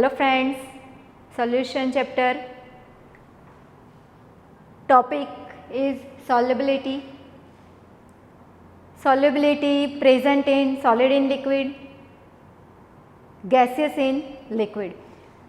Hello friends, solution chapter. Topic is solubility. Solubility present in solid in liquid, gaseous in liquid.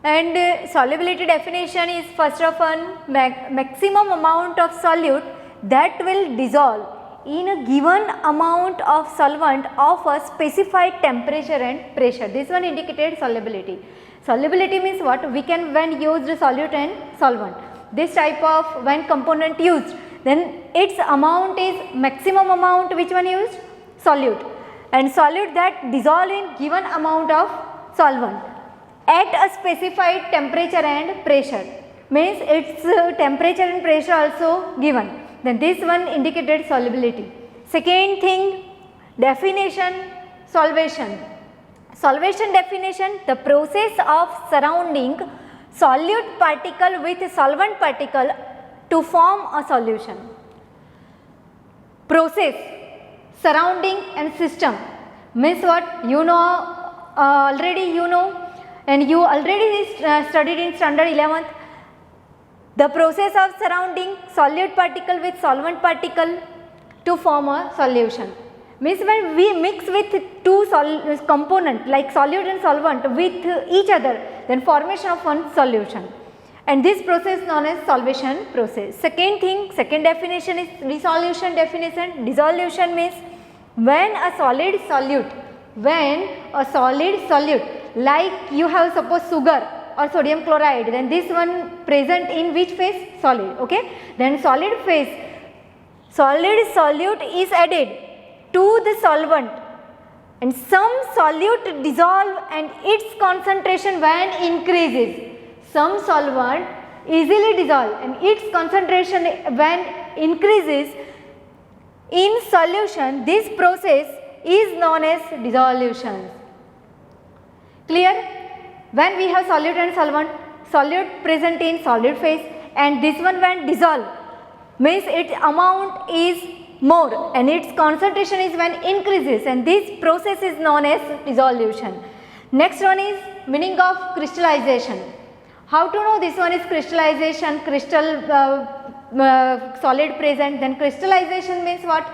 And solubility definition is first of all maximum amount of solute that will dissolve in a given amount of solvent of a specified temperature and pressure. This one indicated solubility. Solubility means what? We can when used solute and solvent. This type of when component used, then its amount is maximum amount which one used? Solute. And solute that dissolve in given amount of solvent at a specified temperature and pressure. Means its temperature and pressure also given. Then this one indicated solubility. Second thing, definition, solvation. Solvation definition, the process of surrounding solute particle with solvent particle to form a solution. Process, surrounding and system means what? You know already you know, and you already studied in standard 11th. The process of surrounding solute particle with solvent particle to form a solution. Means when we mix with two component like solute and solvent with each other, then formation of one solution. And this process is known as solvation process. Second thing, second definition is dissolution definition. Dissolution means when a solid solute, like you have suppose sugar or sodium chloride, then this one present in which phase? Solid. Okay. Then solid phase, solid solute is added to the solvent and some solute dissolve and its concentration when increases. Some solvent easily dissolve and its concentration when increases in solution. This process is known as dissolution. Clear? When we have solute and solvent, solute present in solid phase and this one when dissolve means its amount is more and its concentration is when increases, and this process is known as dissolution. Next one is meaning of crystallization. How to know this one is crystallization? Crystal solid present, then crystallization means what?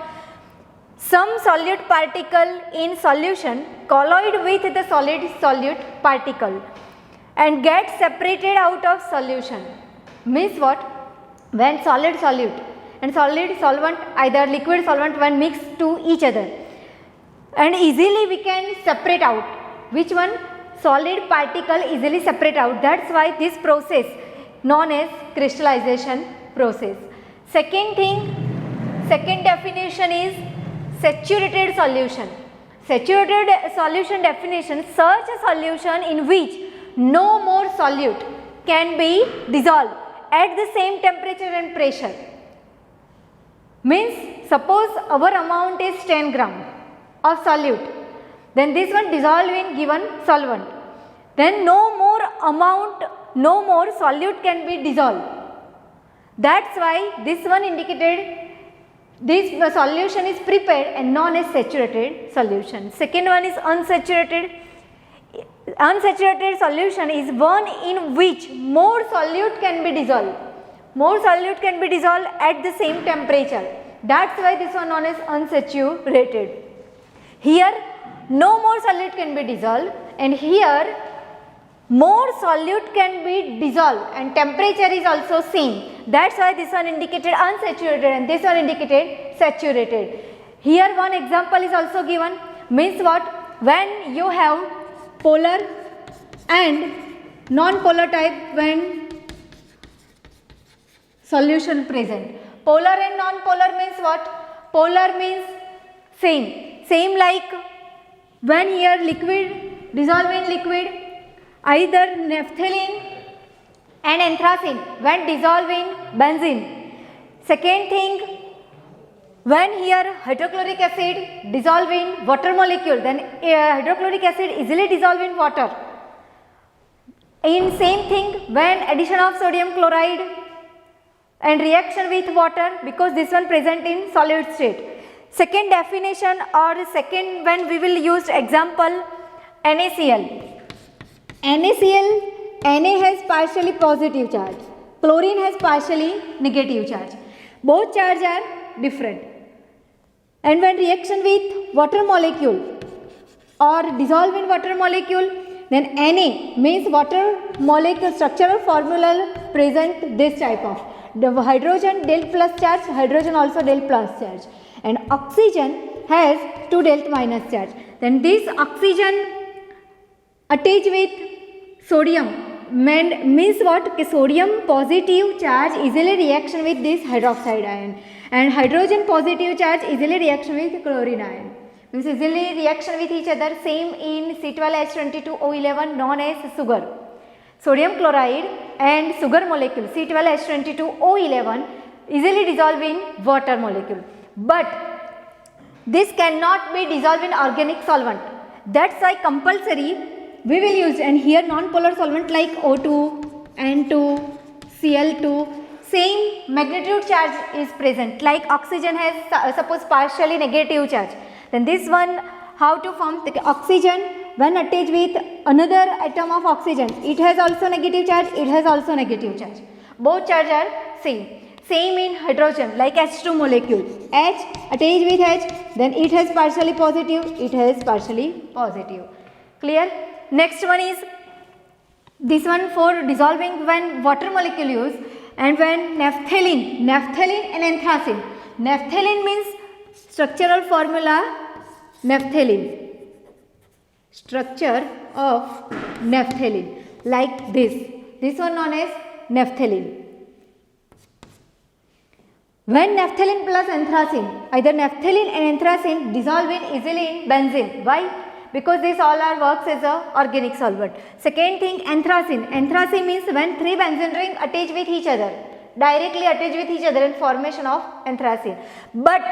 Some solute particle in solution colloid with the solid solute particle and get separated out of solution. Means what? When solid solute and solid solvent, either liquid solvent, when mixed to each other and easily we can separate out. Which one? Solid particle easily separate out. That's why this process known as crystallization process. Second thing, second definition is saturated solution. Saturated solution definition, such a solution in which no more solute can be dissolved at the same temperature and pressure. Means suppose our amount is 10 gram of solute, then this one dissolve in given solvent, then no more solute can be dissolved. That's why this one indicated this solution is prepared and known as saturated solution. Second one is unsaturated. Unsaturated solution is one in which more solute can be dissolved. More solute can be dissolved at the same temperature. That's why this one known as unsaturated. Here no more solute can be dissolved and here more solute can be dissolved and temperature is also same. That's why this one indicated unsaturated and this one indicated saturated. Here one example is also given. Means what? When you have polar and non-polar type when solution present. Polar and non-polar means what? Polar means same like when here liquid dissolve in liquid, either naphthalene and anthracene when dissolve in benzene. Second thing, when here hydrochloric acid dissolve in water molecule, then hydrochloric acid easily dissolve in water. In same thing when addition of sodium chloride and reaction with water, because this one present in solid state. Second definition or second when we will use example NaCl. NaCl, Na has partially positive charge, chlorine has partially negative charge. Both charge are different. And when reaction with water molecule or dissolve in water molecule, then Na means water molecule structural formula present this type of the hydrogen del plus charge, hydrogen also del plus charge, and oxygen has 2 del minus charge. Then this oxygen attach with sodium means what? Sodium positive charge easily reaction with this hydroxide ion, and hydrogen positive charge easily reaction with chlorine ion. Means easily reaction with each other. Same in C12H22O11 known as sugar. Sodium chloride and sugar molecule C12H22O11 easily dissolve in water molecule. But this cannot be dissolved in organic solvent. That's why compulsory we will use, and here non-polar solvent like O2, N2, Cl2, same magnitude charge is present, like oxygen has suppose partially negative charge. Then this one, how to form the oxygen when attached with another atom of oxygen, it has also negative charge, it has also negative charge. Both charge are same. Same in hydrogen, like H2 molecule, H attached with H, then it has partially positive, it has partially positive. Clear? Next one is this one for dissolving when water molecule use, and when naphthalene and anthracene. Naphthalene means structural formula naphthalene, structure of naphthalene like this one known as naphthalene. When naphthalene plus anthracene, either naphthalene and anthracene dissolve in easily in benzene. Why? Because this all are works as a organic solvent. Second thing, anthracene. Anthracene means when 3 benzene ring attach with each other, directly attach with each other in formation of anthracene. But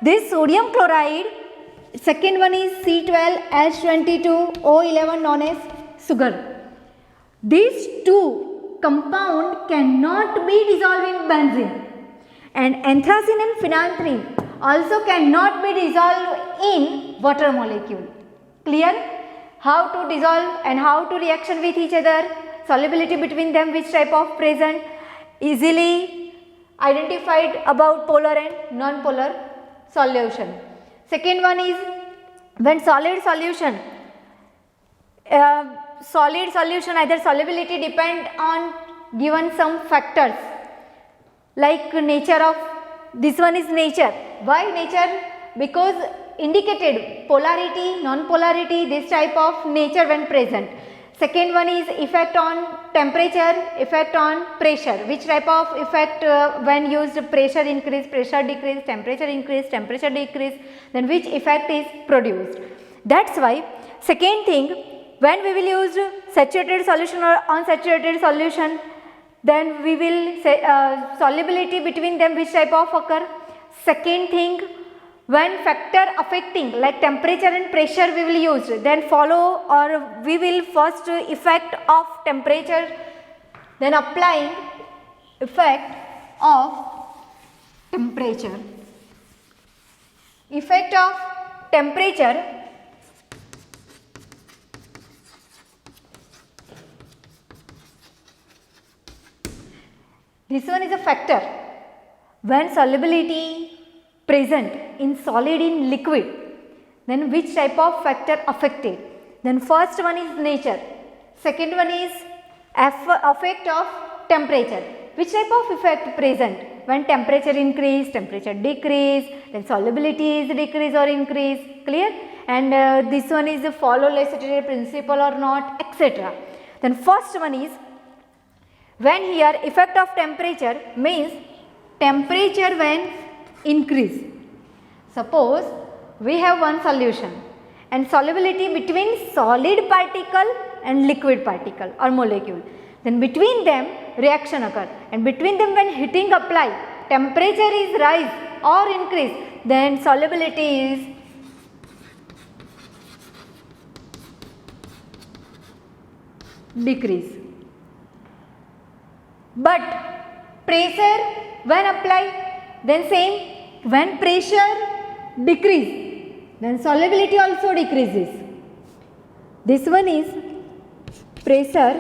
this sodium chloride, second one is C12H22O11 known as sugar. These two compound cannot be dissolved in benzene. And anthracene and phenanthrene also cannot be dissolved in water molecule. Clear? How to dissolve and how to reaction with each other, solubility between them, which type of present, easily identified about polar and non-polar solution. Second one is when solid solution either solubility depend on given some factors like nature of, this one is nature. Why nature? Because indicated polarity, non-polarity, this type of nature when present. Second one is effect on temperature, effect on pressure. Which type of effect when used pressure increase, pressure decrease, temperature increase, temperature decrease, then which effect is produced. That's why second thing, when we will use saturated solution or unsaturated solution, then we will say solubility between them, which type of occur. Second thing, when factor affecting like temperature and pressure we will use, then follow or we will first effect of temperature, then applying effect of temperature. Effect of temperature, this one is a factor when solubility present in solid in liquid, then which type of factor affected. Then first one is nature, second one is effect of temperature. Which type of effect present when temperature increase, temperature decrease, then solubility is decrease or increase. Clear? And this one is the follow Lacettier principle or not, etc. Then first one is when here effect of temperature means temperature when increase. Suppose we have one solution and solubility between solid particle and liquid particle or molecule. Then between them reaction occur, and between them when heating apply, temperature is rise or increase, then solubility is decrease. But pressure when apply, then same, when pressure decrease, then solubility also decreases. This one is pressure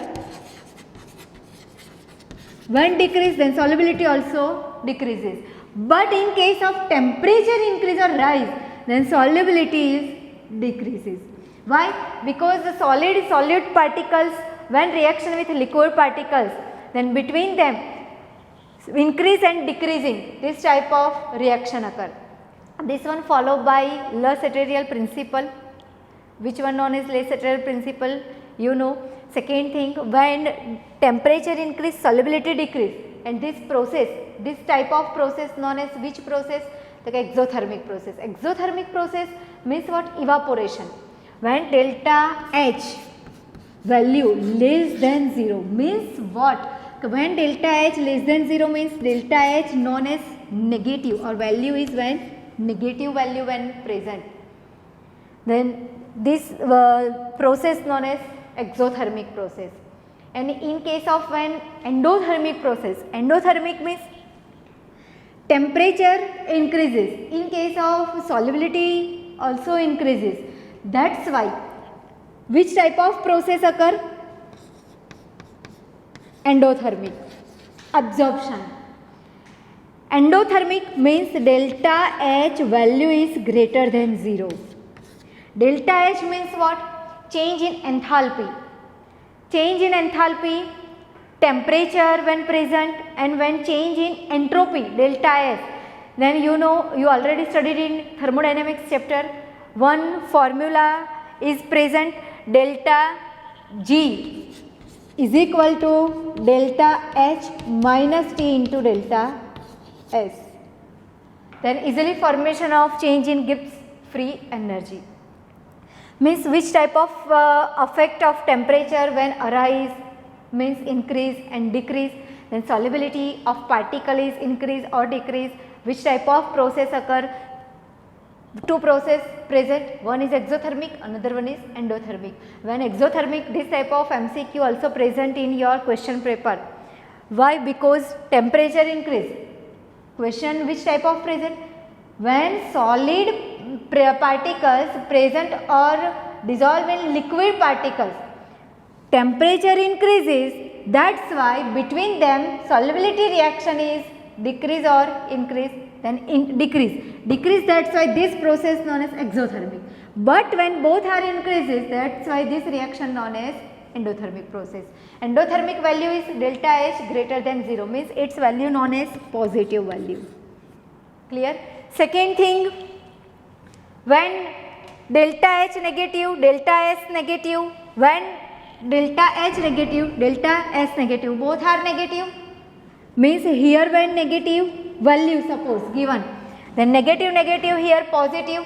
when decrease, then solubility also decreases. But in case of temperature increase or rise, then solubility is decreases. Why? Because the solute particles when reaction with liquid particles, then between them increase and decreasing, this type of reaction occur. This one followed by Le Satirial principle. Which one known as Le Satirial principle? You know. Second thing, when temperature increase, solubility decrease, and this process, this type of process known as which process? The exothermic process. Exothermic process means what? Evaporation. When delta H value less than 0 means what? When delta H less than 0 means delta H known as negative, or value is when negative value when present. Then this process known as exothermic process. And in case of when endothermic process, endothermic means temperature increases, in case of solubility also increases. That's why which type of process occur? Endothermic. Absorption. Endothermic means delta H value is greater than 0. Delta H means what? Change in enthalpy. Change in enthalpy, temperature when present, and when change in entropy, delta S. Then you know, you already studied in thermodynamics chapter, one formula is present, delta G is equal to delta H minus T into delta S. Then easily formation of change in Gibbs free energy. Means which type of effect of temperature when arise means increase and decrease, then solubility of particle is increase or decrease, which type of process occur? Two process present, one is exothermic, another one is endothermic. When exothermic, this type of MCQ also present in your question paper. Why? Because temperature increase. Question which type of present? When solid particles present or dissolve in liquid particles, temperature increases, that's why between them solubility reaction is decrease or increase, then decrease. Decrease, that's why this process known as exothermic. But when both are increases, that's why this reaction known as endothermic process. Endothermic value is delta H greater than 0, means its value known as positive value. Clear? Second thing, when delta H negative, delta S negative, when delta H negative, delta S negative, both are negative, means here when negative value suppose given, then negative here positive,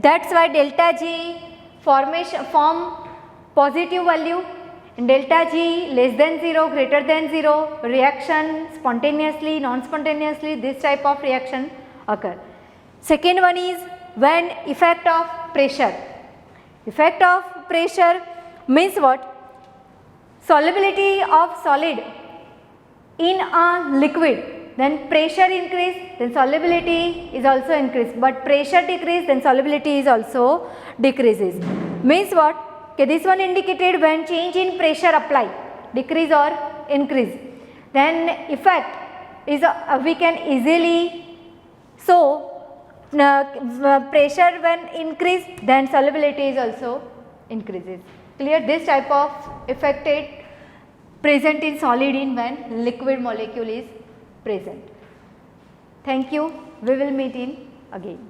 that's why delta G form positive value, and delta G less than 0, greater than 0, reaction spontaneously, non-spontaneously, this type of reaction occur. Second one is when effect of pressure. Effect of pressure means what? Solubility of solid in a liquid, then pressure increase, then solubility is also increased, but pressure decrease, then solubility is also decreases. Means what? Okay, this one indicated when change in pressure apply, decrease or increase. Then effect is we can easily so pressure when increase, then solubility is also increases. Clear? This type of effect is present in solid in when liquid molecule is present. Thank you. We will meet in again.